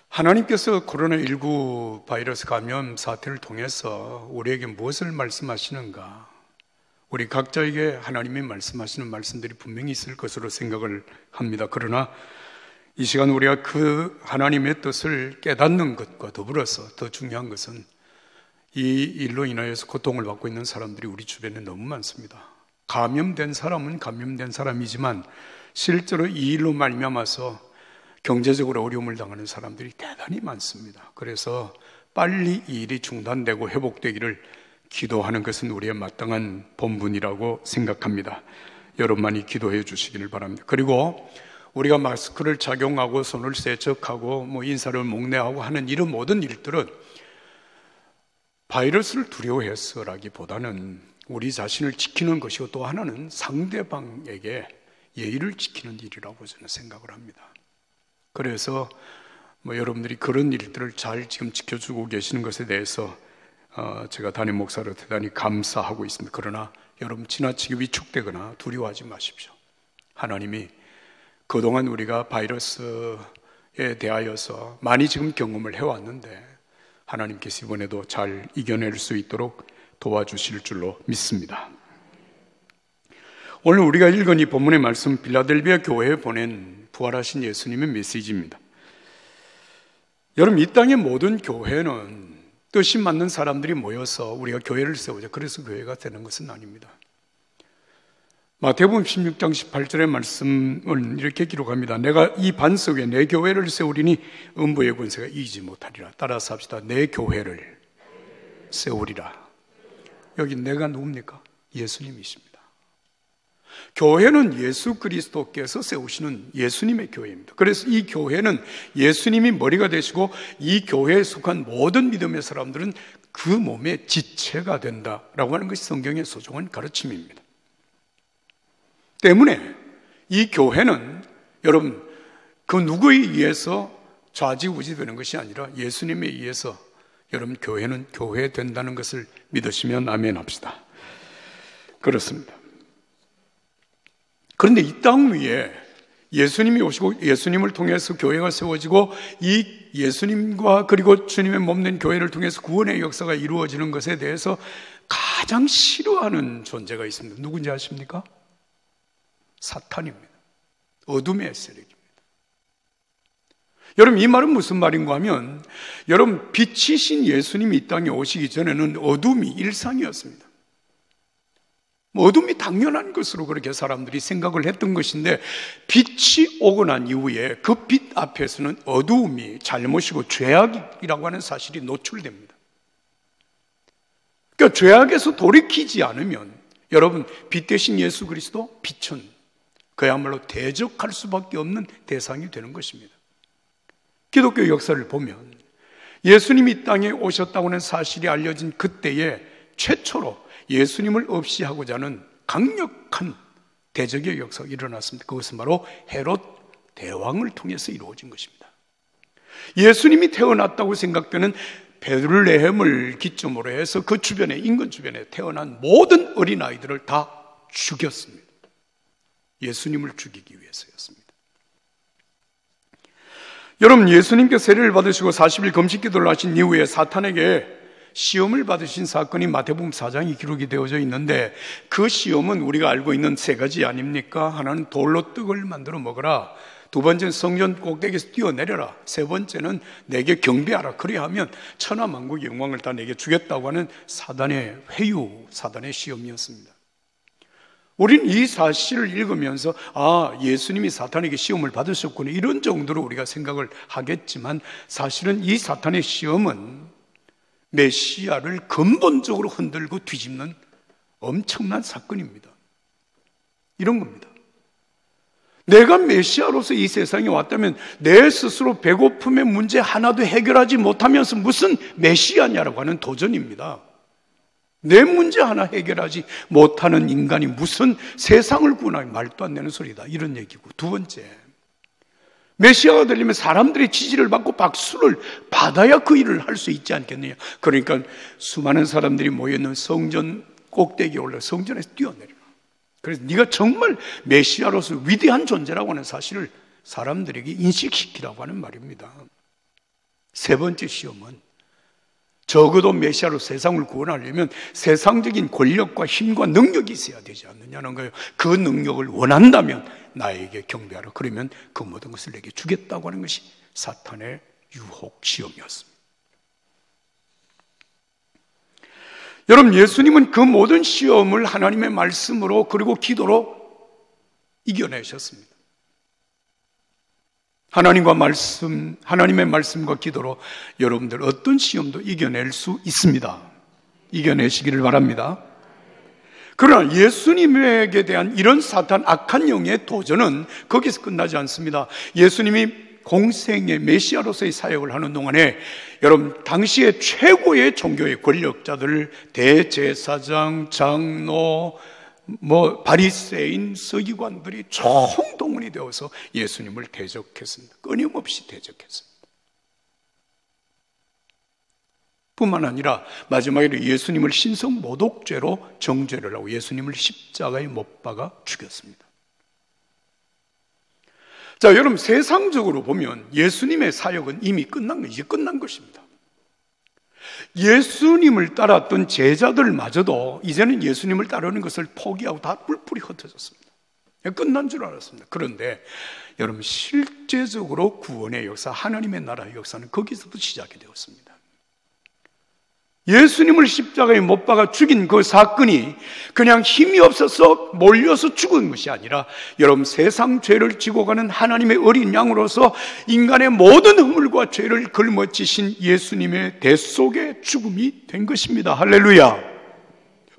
하나님께서 코로나19 바이러스 감염 사태를 통해서 우리에게 무엇을 말씀하시는가? 우리 각자에게 하나님이 말씀하시는 말씀들이 분명히 있을 것으로 생각을 합니다. 그러나 이 시간 우리가 그 하나님의 뜻을 깨닫는 것과 더불어서 더 중요한 것은 이 일로 인하여서 고통을 받고 있는 사람들이 우리 주변에 너무 많습니다. 감염된 사람은 감염된 사람이지만 실제로 이 일로 말미암아서 경제적으로 어려움을 당하는 사람들이 대단히 많습니다. 그래서 빨리 이 일이 중단되고 회복되기를 기도하는 것은 우리의 마땅한 본분이라고 생각합니다. 여러분만이 기도해 주시기를 바랍니다. 그리고 우리가 마스크를 착용하고 손을 세척하고 인사를 목례하고 하는 이런 모든 일들은 바이러스를 두려워해서라기보다는 우리 자신을 지키는 것이고 또 하나는 상대방에게 예의를 지키는 일이라고 저는 생각을 합니다. 그래서 여러분들이 그런 일들을 잘 지금 지켜주고 계시는 것에 대해서 제가 담임 목사로 대단히 감사하고 있습니다. 그러나 여러분 지나치게 위축되거나 두려워하지 마십시오. 하나님이 그동안 우리가 바이러스에 대하여서 많이 지금 경험을 해왔는데 하나님께서 이번에도 잘 이겨낼 수 있도록 도와주실 줄로 믿습니다. 오늘 우리가 읽은 이 본문의 말씀, 빌라델비아 교회에 보낸 부활하신 예수님의 메시지입니다. 여러분, 이 땅의 모든 교회는 뜻이 맞는 사람들이 모여서 우리가 교회를 세우자 그래서 교회가 되는 것은 아닙니다. 마태복음 16장 18절의 말씀을 이렇게 기록합니다. 내가 이 반석에 내 교회를 세우리니 음부의 권세가 이기지 못하리라. 따라서 합시다. 내 교회를 세우리라. 여기 내가 누굽니까? 예수님이십니다. 교회는 예수 그리스도께서 세우시는 예수님의 교회입니다. 그래서 이 교회는 예수님이 머리가 되시고 이 교회에 속한 모든 믿음의 사람들은 그 몸의 지체가 된다라고 하는 것이 성경의 소중한 가르침입니다. 때문에 이 교회는 여러분 그 누구에 의해서 좌지우지되는 것이 아니라 예수님에 의해서 여러분 교회는 교회 된다는 것을 믿으시면 아멘 합시다. 그렇습니다. 그런데 이 땅 위에 예수님이 오시고 예수님을 통해서 교회가 세워지고 이 예수님과 그리고 주님의 몸된 교회를 통해서 구원의 역사가 이루어지는 것에 대해서 가장 싫어하는 존재가 있습니다. 누군지 아십니까? 사탄입니다. 어둠의 세력입니다. 여러분 이 말은 무슨 말인가 하면 여러분 빛이신 예수님이 이 땅에 오시기 전에는 어둠이 일상이었습니다. 어둠이 당연한 것으로 그렇게 사람들이 생각을 했던 것인데 빛이 오고 난 이후에 그 빛 앞에서는 어두움이 잘못이고 죄악이라고 하는 사실이 노출됩니다. 그러니까 죄악에서 돌이키지 않으면 여러분 빛 대신 예수 그리스도 빛은 그야말로 대적할 수밖에 없는 대상이 되는 것입니다. 기독교 역사를 보면 예수님이 이 땅에 오셨다고 하는 사실이 알려진 그때에 최초로 예수님을 없이 하고자 하는 강력한 대적의 역사가 일어났습니다. 그것은 바로 헤롯 대왕을 통해서 이루어진 것입니다. 예수님이 태어났다고 생각되는 베들레헴을 기점으로 해서 그 주변에 인근 주변에 태어난 모든 어린아이들을 다 죽였습니다. 예수님을 죽이기 위해서였습니다. 여러분 예수님께서 세례를 받으시고 40일 금식 기도를 하신 이후에 사탄에게 시험을 받으신 사건이 마태복음 4장에 기록이 되어져 있는데 그 시험은 우리가 알고 있는 세 가지 아닙니까? 하나는 돌로 떡을 만들어 먹어라. 두 번째는 성전 꼭대기에서 뛰어내려라. 세 번째는 내게 경배하라. 그래야 하면 천하만국의 영광을 다 내게 주겠다고 하는 사단의 회유, 사단의 시험이었습니다. 우리는 이 사실을 읽으면서 예수님이 사탄에게 시험을 받으셨구나 이런 정도로 우리가 생각을 하겠지만 사실은 이 사탄의 시험은 메시아를 근본적으로 흔들고 뒤집는 엄청난 사건입니다. 이런 겁니다. 내가 메시아로서 이 세상에 왔다면 내 스스로 배고픔의 문제 하나도 해결하지 못하면서 무슨 메시아냐라고 하는 도전입니다. 내 문제 하나 해결하지 못하는 인간이 무슨 세상을 구원할 말도 안 되는 소리다 이런 얘기고, 두 번째 메시아가 되려면 사람들의 지지를 받고 박수를 받아야 그 일을 할 수 있지 않겠느냐. 그러니까 수많은 사람들이 모여있는 성전 꼭대기에 올라 성전에서 뛰어내려. 그래서 네가 정말 메시아로서 위대한 존재라고 하는 사실을 사람들에게 인식시키라고 하는 말입니다. 세 번째 시험은 적어도 메시아로 세상을 구원하려면 세상적인 권력과 힘과 능력이 있어야 되지 않느냐는 거예요. 그 능력을 원한다면 나에게 경배하라. 그러면 그 모든 것을 내게 주겠다고 하는 것이 사탄의 유혹 시험이었습니다. 여러분, 예수님은 그 모든 시험을 하나님의 말씀으로 그리고 기도로 이겨내셨습니다. 하나님의 말씀과 기도로 여러분들 어떤 시험도 이겨낼 수 있습니다. 이겨내시기를 바랍니다. 그러나 예수님에게 대한 이런 사탄 악한 영의 도전은 거기서 끝나지 않습니다. 예수님이 공생의 메시아로서의 사역을 하는 동안에 여러분 당시의 최고의 종교의 권력자들, 대제사장, 장로, 바리새인, 서기관들이 총동원이 되어서 예수님을 대적했습니다. 끊임없이 대적했습니다. 뿐만 아니라 마지막에 예수님을 신성 모독죄로 정죄를 하고 예수님을 십자가에 못 박아 죽였습니다. 자, 여러분, 세상적으로 보면 예수님의 사역은 이미 이제 끝난 것입니다. 예수님을 따랐던 제자들마저도 이제는 예수님을 따르는 것을 포기하고 다 뿔뿔이 흩어졌습니다. 끝난 줄 알았습니다. 그런데 여러분, 실제적으로 구원의 역사, 하나님의 나라의 역사는 거기서부터 시작이 되었습니다. 예수님을 십자가에 못 박아 죽인 그 사건이 그냥 힘이 없어서 몰려서 죽은 것이 아니라 여러분, 세상 죄를 지고 가는 하나님의 어린 양으로서 인간의 모든 허물과 죄를 걸머지신 예수님의 대속의 죽음이 된 것입니다. 할렐루야.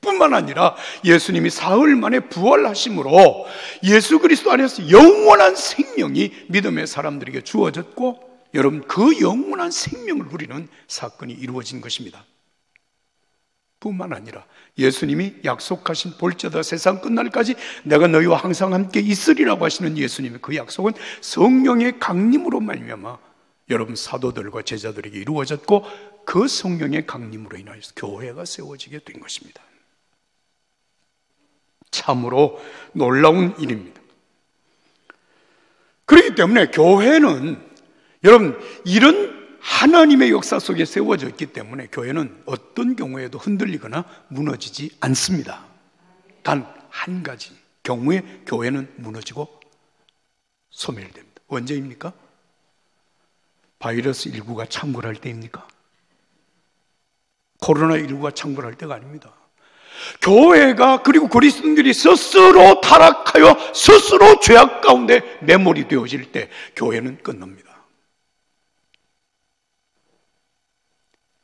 뿐만 아니라 예수님이 사흘 만에 부활하심으로 예수 그리스도 안에서 영원한 생명이 믿음의 사람들에게 주어졌고, 여러분, 그 영원한 생명을 누리는 사건이 이루어진 것입니다. 뿐만 아니라 예수님이 약속하신 볼지어다 세상 끝날까지 내가 너희와 항상 함께 있으리라고 하시는 예수님의 그 약속은 성령의 강림으로 말미암아 여러분 사도들과 제자들에게 이루어졌고, 그 성령의 강림으로 인하여서 교회가 세워지게 된 것입니다. 참으로 놀라운 일입니다. 그렇기 때문에 교회는 여러분 이런 하나님의 역사 속에 세워져 있기 때문에 교회는 어떤 경우에도 흔들리거나 무너지지 않습니다. 단 한 가지 경우에 교회는 무너지고 소멸됩니다. 언제입니까? 바이러스19가 창궐할 때입니까? 코로나19가 창궐할 때가 아닙니다. 교회가 그리고 그리스도인들이 스스로 타락하여 스스로 죄악 가운데 매몰이 되어질 때 교회는 끝납니다.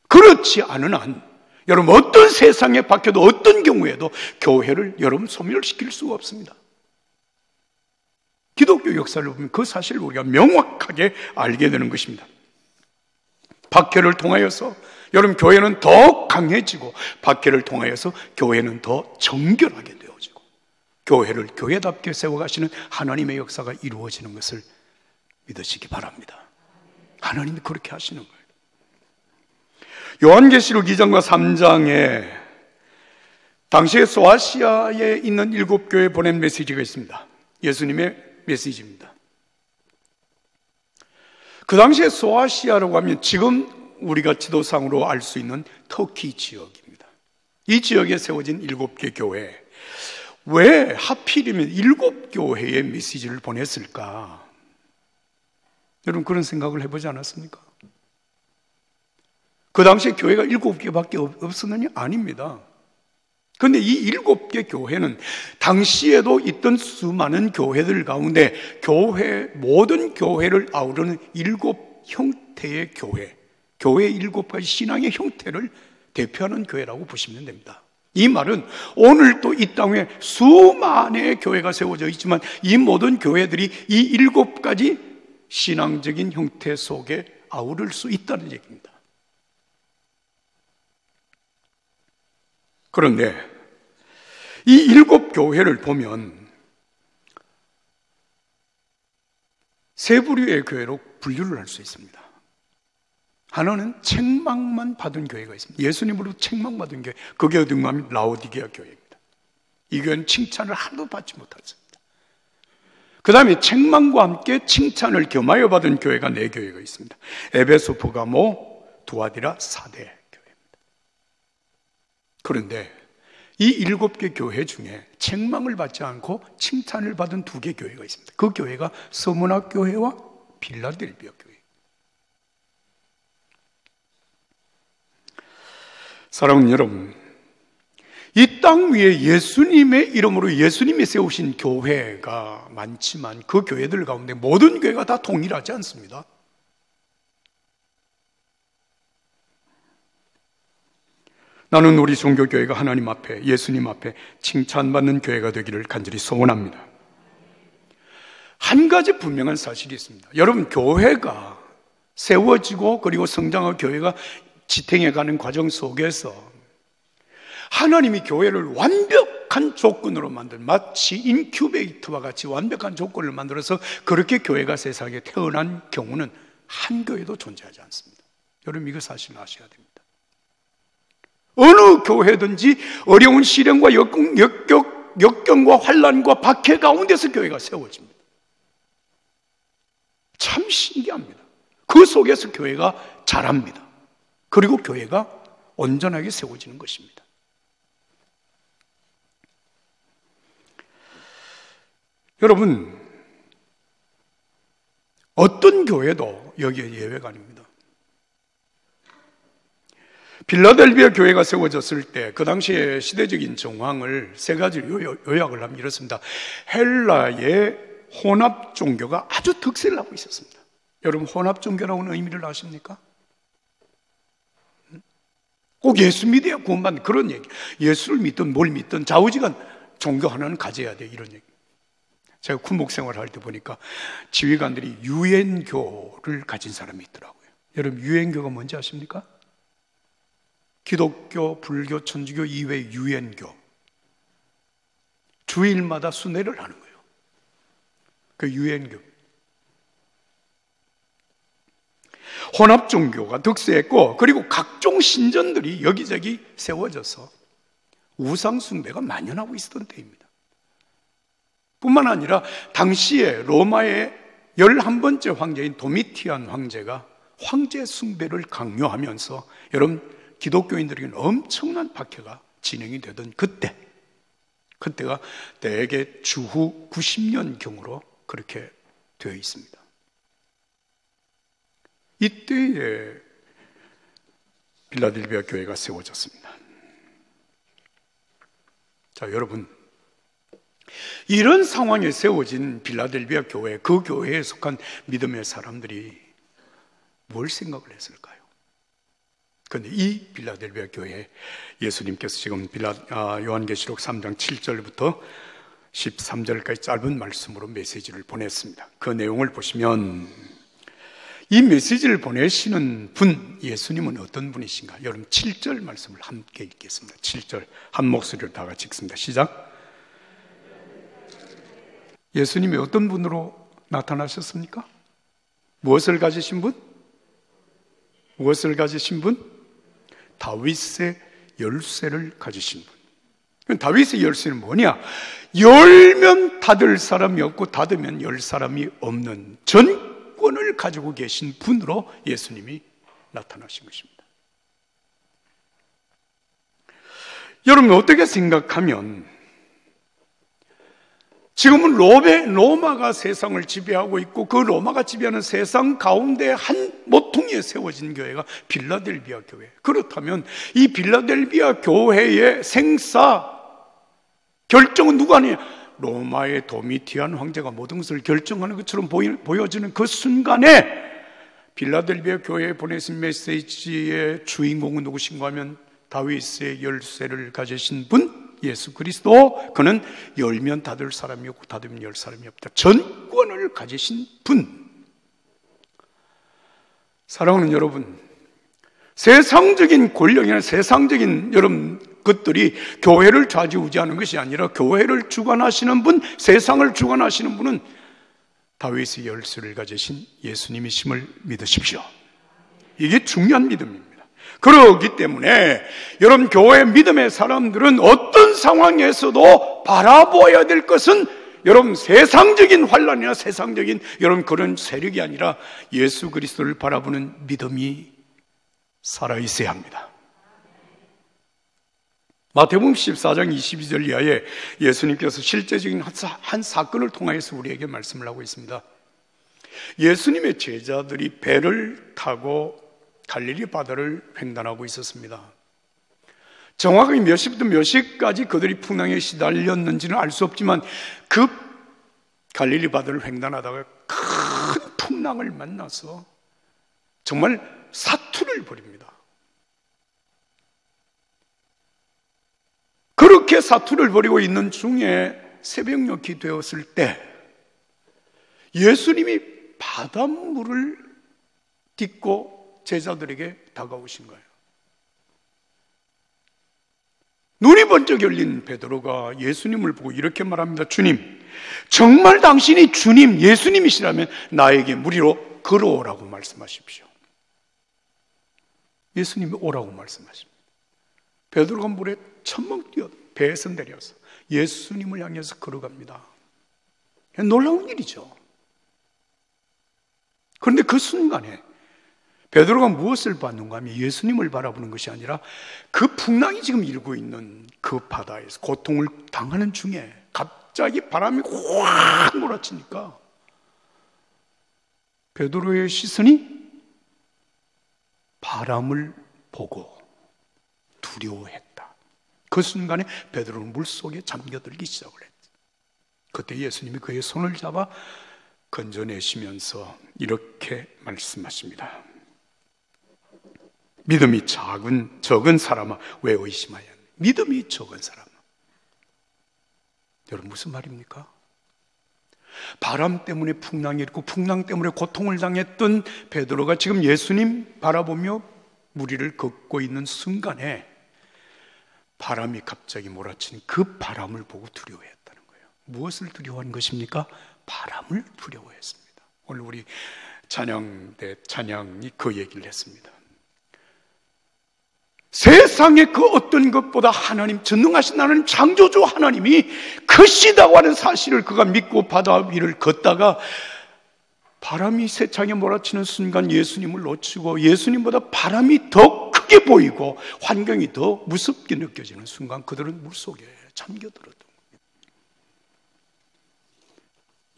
그렇지 않은 한 여러분 어떤 세상에 박혀도 어떤 경우에도 교회를 여러분 소멸시킬 수가 없습니다. 기독교 역사를 보면 그 사실을 우리가 명확하게 알게 되는 것입니다. 박해를 통하여서 여러분 교회는 더 강해지고, 박해를 통하여서 교회는 더 정결하게 되어지고, 교회를 교회답게 세워가시는 하나님의 역사가 이루어지는 것을 믿으시기 바랍니다. 하나님이 그렇게 하시는 거예요. 요한계시록 2장과 3장에 당시에 소아시아에 있는 7교회에 보낸 메시지가 있습니다. 예수님의 메시지입니다. 그 당시에 소아시아라고 하면 지금 우리가 지도상으로 알 수 있는 터키 지역입니다. 이 지역에 세워진 7개 교회, 왜 하필이면 7교회에 메시지를 보냈을까? 여러분 그런 생각을 해보지 않았습니까? 그 당시에 교회가 7개밖에 없었느냐? 아닙니다. 그런데 이 7개 교회는 당시에도 있던 수많은 교회들 가운데 모든 교회를 아우르는 7 형태의 교회, 교회의 7가지 신앙의 형태를 대표하는 교회라고 보시면 됩니다. 이 말은 오늘도 이 땅에 수많은 교회가 세워져 있지만 이 모든 교회들이 이 7가지 신앙적인 형태 속에 아우를 수 있다는 얘기입니다. 그런데 이 7교회를 보면 세 부류의 교회로 분류를 할 수 있습니다. 하나는 책망만 받은 교회가 있습니다. 예수님으로 책망받은 교회, 그게 어딘가 하면 라오디게아 교회입니다. 이 교회는 칭찬을 하나도 받지 못했습니다. 그 다음에 책망과 함께 칭찬을 겸하여 받은 교회가 네 교회가 있습니다. 에베소, 보가모, 두아디라, 사대 교회입니다. 그런데 이 7개 교회 중에 책망을 받지 않고 칭찬을 받은 2개 교회가 있습니다. 그 교회가 서문화 교회와 빌라델비아 교회. 사랑하는 여러분, 이 땅 위에 예수님의 이름으로 예수님이 세우신 교회가 많지만 그 교회들 가운데 모든 교회가 다 동일하지 않습니다. 나는 우리 종교교회가 하나님 앞에, 예수님 앞에 칭찬받는 교회가 되기를 간절히 소원합니다. 한 가지 분명한 사실이 있습니다. 여러분, 교회가 세워지고 그리고 성장한 교회가 지탱해가는 과정 속에서 하나님이 교회를 완벽한 조건으로 만든, 마치 인큐베이터와 같이 완벽한 조건을 만들어서 그렇게 교회가 세상에 태어난 경우는 한 교회도 존재하지 않습니다. 여러분, 이거 사실 아셔야 됩니다. 어느 교회든지 어려운 시련과 역경과 환난과 박해 가운데서 교회가 세워집니다. 참 신기합니다. 그 속에서 교회가 자랍니다. 그리고 교회가 온전하게 세워지는 것입니다. 여러분, 어떤 교회도 여기에 예외가 아닙니다. 빌라델비아 교회가 세워졌을 때 그 당시의 시대적인 정황을 세 가지로 요약을 하면 이렇습니다. 헬라의 혼합 종교가 아주 득세를 하고 있었습니다. 여러분, 혼합 종교라고는 의미를 아십니까? 꼭 예수 믿어야 구원받는 그런 얘기. 예수를 믿든 뭘 믿든 좌우지간 종교 하나는 가져야 돼, 이런 얘기. 제가 군목 생활을 할 때 보니까 지휘관들이 유엔교를 가진 사람이 있더라고요. 여러분, 유엔교가 뭔지 아십니까? 기독교, 불교, 천주교 이외의 유엔교. 주일마다 순회를 하는 거예요. 그 유엔교. 혼합 종교가 득세했고, 그리고 각종 신전들이 여기저기 세워져서 우상 숭배가 만연하고 있었던 때입니다. 뿐만 아니라 당시에 로마의 11번째 황제인 도미티안 황제가 황제 숭배를 강요하면서, 여러분, 기독교인들에게는 엄청난 박해가 진행이 되던 그때가 대개 주후 90년경으로 그렇게 되어 있습니다. 이때에 빌라델비아 교회가 세워졌습니다. 자, 여러분, 이런 상황에 세워진 빌라델비아 교회, 그 교회에 속한 믿음의 사람들이 뭘 생각을 했을까요? 그런데 이 빌라델비아 교회에 예수님께서 지금 요한계시록 3장 7절부터 13절까지 짧은 말씀으로 메시지를 보냈습니다. 그 내용을 보시면 이 메시지를 보내시는 분, 예수님은 어떤 분이신가? 여러분, 7절 말씀을 함께 읽겠습니다. 7절 한 목소리로 다 같이 읽습니다. 시작. 예수님이 어떤 분으로 나타나셨습니까? 무엇을 가지신 분? 무엇을 가지신 분? 다윗의 열쇠를 가지신 분. 다윗의 열쇠는 뭐냐? 열면 닫을 사람이 없고 닫으면 열 사람이 없는 전권을 가지고 계신 분으로 예수님이 나타나신 것입니다. 여러분, 어떻게 생각하면 지금은 로마가 세상을 지배하고 있고, 그 로마가 지배하는 세상 가운데 한 모퉁이에 세워진 교회가 빌라델비아 교회. 그렇다면 이 빌라델비아 교회의 생사 결정은 누가 하느냐? 로마의 도미티안 황제가 모든 것을 결정하는 것처럼 보여지는 그 순간에 빌라델비아 교회에 보내신 메시지의 주인공은 누구신가 하면 다윗의 열쇠를 가지신 분, 예수 그리스도. 그는 열면 닫을 사람이 없고 닫으면 열 사람이 없다. 전권을 가지신 분. 사랑하는 여러분, 세상적인 권력이나 세상적인 여러분 것들이 교회를 좌지우지하는 것이 아니라 교회를 주관하시는 분, 세상을 주관하시는 분은 다윗의 열쇠를 가지신 예수님이심을 믿으십시오. 이게 중요한 믿음입니다. 그렇기 때문에 여러분, 교회 믿음의 사람들은 어떤 상황에서도 바라보아야 될 것은 여러분, 세상적인 환란이나 세상적인 여러분 그런 세력이 아니라 예수 그리스도를 바라보는 믿음이 살아있어야 합니다. 마태복음 14장 22절 이하에 예수님께서 실제적인 한 사건을 통해서 우리에게 말씀을 하고 있습니다. 예수님의 제자들이 배를 타고 갈릴리 바다를 횡단하고 있었습니다. 정확하게 몇 시부터 몇 시까지 그들이 풍랑에 시달렸는지는 알 수 없지만 그 갈릴리 바다를 횡단하다가 큰 풍랑을 만나서 정말 사투를 벌입니다. 그렇게 사투를 벌이고 있는 중에 새벽녘이 되었을 때 예수님이 바닷물을 딛고 제자들에게 다가오신 거예요. 눈이 번쩍 열린 베드로가 예수님을 보고 이렇게 말합니다. 주님, 정말 당신이 주님, 예수님이시라면 나에게 물 위로 걸어오라고 말씀하십시오. 예수님이 오라고 말씀하십니다. 베드로가 물에 첨벙 뛰어 배에서 내려서 예수님을 향해서 걸어갑니다. 놀라운 일이죠. 그런데 그 순간에 베드로가 무엇을 봤는가 하면 예수님을 바라보는 것이 아니라 그 풍랑이 지금 일고 있는 그 바다에서 고통을 당하는 중에 갑자기 바람이 확 몰아치니까 베드로의 시선이 바람을 보고 두려워했다. 그 순간에 베드로는 물속에 잠겨들기 시작을 했다. 그때 예수님이 그의 손을 잡아 건져내시면서 이렇게 말씀하십니다. 믿음이 적은 사람아 왜 의심하였니? 믿음이 적은 사람아. 여러분, 무슨 말입니까? 바람 때문에 풍랑이 있고 풍랑 때문에 고통을 당했던 베드로가 지금 예수님 바라보며 물 위를 걷고 있는 순간에 바람이 갑자기 몰아치는 그 바람을 보고 두려워했다는 거예요. 무엇을 두려워한 것입니까? 바람을 두려워했습니다. 오늘 우리 찬양대 찬양이 그 얘기를 했습니다. 세상의 그 어떤 것보다 하나님, 전능하신 하나님, 창조주 하나님이 크시다고 하는 사실을 그가 믿고 바다 위를 걷다가 바람이 세창에 몰아치는 순간 예수님을 놓치고 예수님보다 바람이 더 크게 보이고 환경이 더 무섭게 느껴지는 순간 그들은 물속에 잠겨들었던 겁니다.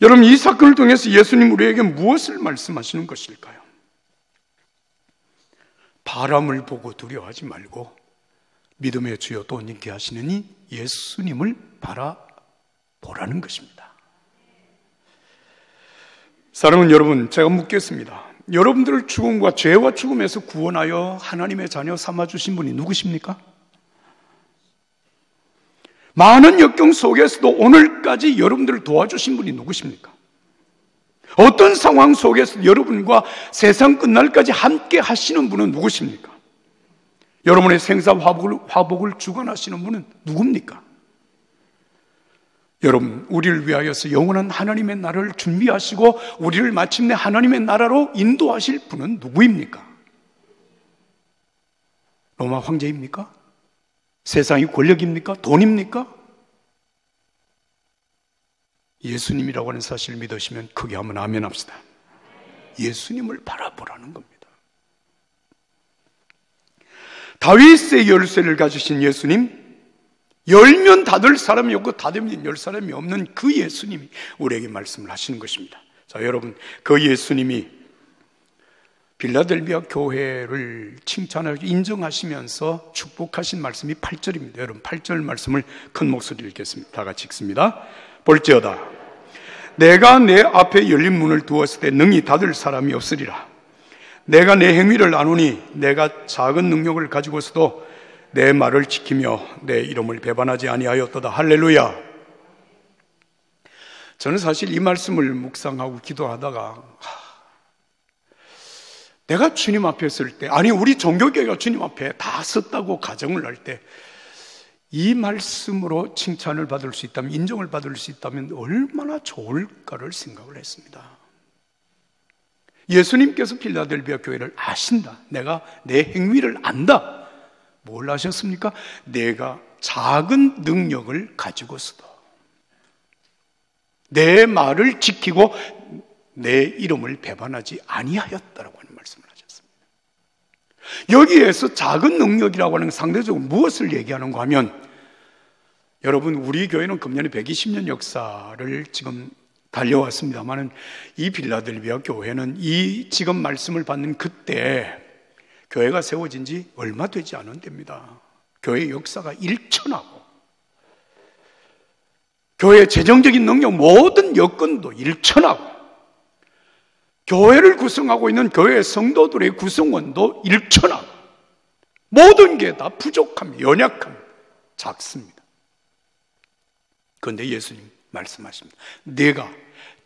여러분, 이 사건을 통해서 예수님 우리에게 무엇을 말씀하시는 것일까요? 바람을 보고 두려워하지 말고 믿음의 주여 또 님께 하시는 이 예수님을 바라보라는 것입니다. 사랑하는 여러분, 제가 묻겠습니다. 여러분들을 죽음과 죄와 죽음에서 구원하여 하나님의 자녀 삼아주신 분이 누구십니까? 많은 역경 속에서도 오늘까지 여러분들을 도와주신 분이 누구십니까? 어떤 상황 속에서 여러분과 세상 끝날까지 함께 하시는 분은 누구십니까? 여러분의 생사화복을 주관하시는 분은 누굽니까? 여러분, 우리를 위하여서 영원한 하나님의 나라를 준비하시고 우리를 마침내 하나님의 나라로 인도하실 분은 누구입니까? 로마 황제입니까? 세상의 권력입니까? 돈입니까? 예수님이라고 하는 사실을 믿으시면 크게 한번 아멘 합시다. 예수님을 바라보라는 겁니다. 다윗의 열쇠를 가지신 예수님, 열면 닫을 사람이 없고 닫으면 열 사람이 없는 그 예수님이 우리에게 말씀을 하시는 것입니다. 자, 여러분, 그 예수님이 빌라델비아 교회를 칭찬하고 인정하시면서 축복하신 말씀이 8절입니다. 여러분, 8절 말씀을 큰 목소리로 읽겠습니다. 다 같이 읽습니다. 볼지어다 내가 내 앞에 열린 문을 두었을 때 능히 닫을 사람이 없으리라. 내가 내 행위를 나누니 내가 작은 능력을 가지고서도 내 말을 지키며 내 이름을 배반하지 아니하였도다. 할렐루야. 저는 사실 이 말씀을 묵상하고 기도하다가 내가 주님 앞에 설 때, 아니 우리 종교계가 주님 앞에 다 섰다고 가정을 할 때 이 말씀으로 칭찬을 받을 수 있다면, 인정을 받을 수 있다면 얼마나 좋을까를 생각을 했습니다. 예수님께서 필라델비아 교회를 아신다. 내가 내 행위를 안다. 뭘 아셨습니까? 내가 작은 능력을 가지고서도 내 말을 지키고 내 이름을 배반하지 아니하였다라고 하는 말씀을 하셨습니다. 여기에서 작은 능력이라고 하는 상대적으로 무엇을 얘기하는가 하면, 여러분, 우리 교회는 금년에 120년 역사를 지금 달려왔습니다만, 이 빌라델비아 교회는 이 지금 말씀을 받는 그때 교회가 세워진 지 얼마 되지 않은 때입니다. 교회 역사가 일천하고 교회의 재정적인 능력, 모든 여건도 일천하고 교회를 구성하고 있는 교회 성도들의 구성원도 일천하고 모든 게 다 부족함, 연약함, 작습니다. 그런데 예수님 말씀하십니다. 내가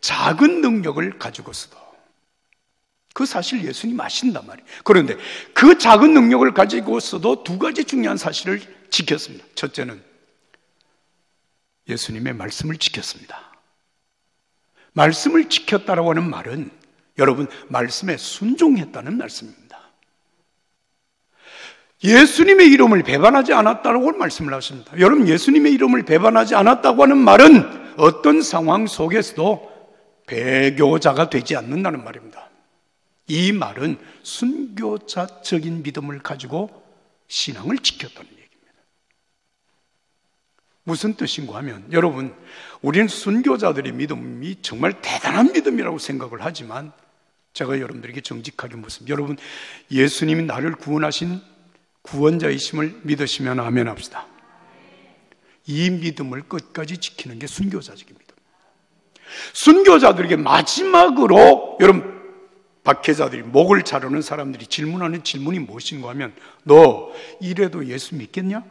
작은 능력을 가지고서도, 그 사실 예수님 아신단 말이에요. 그런데 그 작은 능력을 가지고서도 두 가지 중요한 사실을 지켰습니다. 첫째는 예수님의 말씀을 지켰습니다. 말씀을 지켰다라고 하는 말은 여러분, 말씀에 순종했다는 말씀입니다. 예수님의 이름을 배반하지 않았다고 말씀을 하십니다. 여러분, 예수님의 이름을 배반하지 않았다고 하는 말은 어떤 상황 속에서도 배교자가 되지 않는다는 말입니다. 이 말은 순교자적인 믿음을 가지고 신앙을 지켰다는 얘기입니다. 무슨 뜻인가 하면, 여러분, 우리는 순교자들의 믿음이 정말 대단한 믿음이라고 생각을 하지만, 제가 여러분들에게 정직하게 묻습니다. 여러분, 예수님이 나를 구원하신 구원자이심을 믿으시면 아멘 합시다. 이 믿음을 끝까지 지키는 게 순교자적인 믿음. 순교자들에게 마지막으로, 여러분, 박해자들이, 목을 자르는 사람들이 질문하는 질문이 무엇인가 하면, 너 이래도 예수 믿겠냐?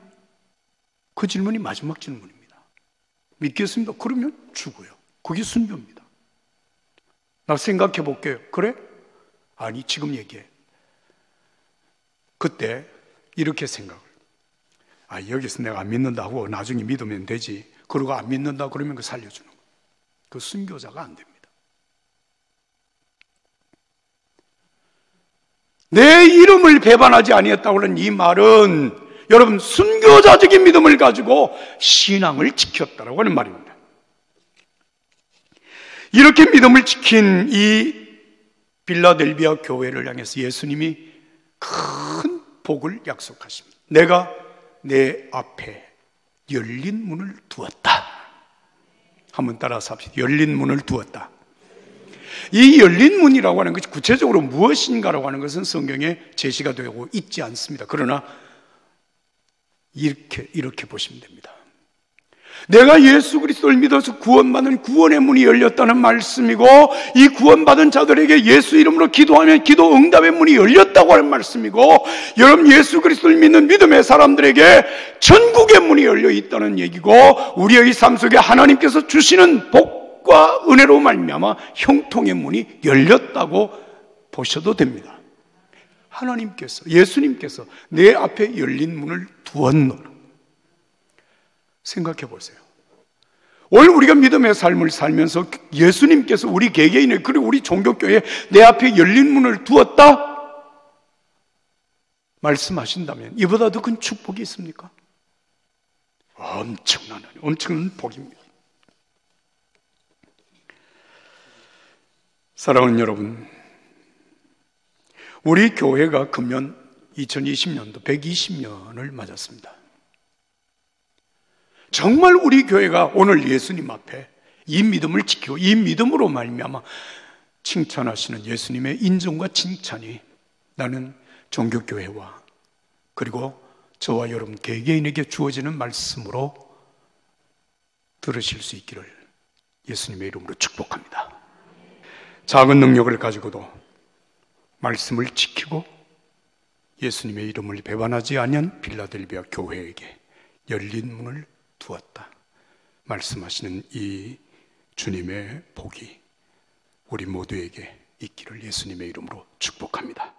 그 질문이 마지막 질문입니다. 믿겠습니다. 그러면 죽어요. 그게 순교입니다. 나 생각해 볼게요. 그래? 아니, 지금 얘기해. 그때 이렇게 생각을, 여기서 내가 안 믿는다고 나중에 믿으면 되지. 그러고 안 믿는다 그러면 그 살려주는 거예요. 그 순교자가 안 됩니다. 내 이름을 배반하지 아니했다고 하는 이 말은, 여러분, 순교자적인 믿음을 가지고 신앙을 지켰다라고 하는 말입니다. 이렇게 믿음을 지킨 이 빌라델비아 교회를 향해서 예수님이 큰 복을 약속하십니다. 내가 내 앞에 열린 문을 두었다. 한번 따라서 합시다. 열린 문을 두었다. 이 열린 문이라고 하는 것이 구체적으로 무엇인가라고 하는 것은 성경에 제시가 되고 있지 않습니다. 그러나 이렇게 보시면 됩니다. 내가 예수 그리스도를 믿어서 구원받는 구원의 문이 열렸다는 말씀이고, 이 구원받은 자들에게 예수 이름으로 기도하면 기도 응답의 문이 열렸다고 하는 말씀이고, 여러분, 예수 그리스도를 믿는 믿음의 사람들에게 천국의 문이 열려 있다는 얘기고, 우리의 삶 속에 하나님께서 주시는 복과 은혜로 말미암아 형통의 문이 열렸다고 보셔도 됩니다. 하나님께서, 예수님께서 내 앞에 열린 문을 두었노라. 생각해 보세요. 오늘 우리가 믿음의 삶을 살면서 예수님께서 우리 개개인의, 그리고 우리 종교교회에 내 앞에 열린 문을 두었다 말씀하신다면 이보다 더 큰 축복이 있습니까? 엄청난 복입니다. 사랑하는 여러분, 우리 교회가 금년 2020년도 120년을 맞았습니다. 정말 우리 교회가 오늘 예수님 앞에 이 믿음을 지키고 이 믿음으로 말미암아 칭찬하시는 예수님의 인정과 칭찬이 나는 종교교회와 그리고 저와 여러분 개개인에게 주어지는 말씀으로 들으실 수 있기를 예수님의 이름으로 축복합니다. 작은 능력을 가지고도 말씀을 지키고 예수님의 이름을 배반하지 아니한 빌라델비아 교회에게 열린 문을 두었다 말씀하시는 이 주님의 복이 우리 모두에게 있기를 예수님의 이름으로 축복합니다.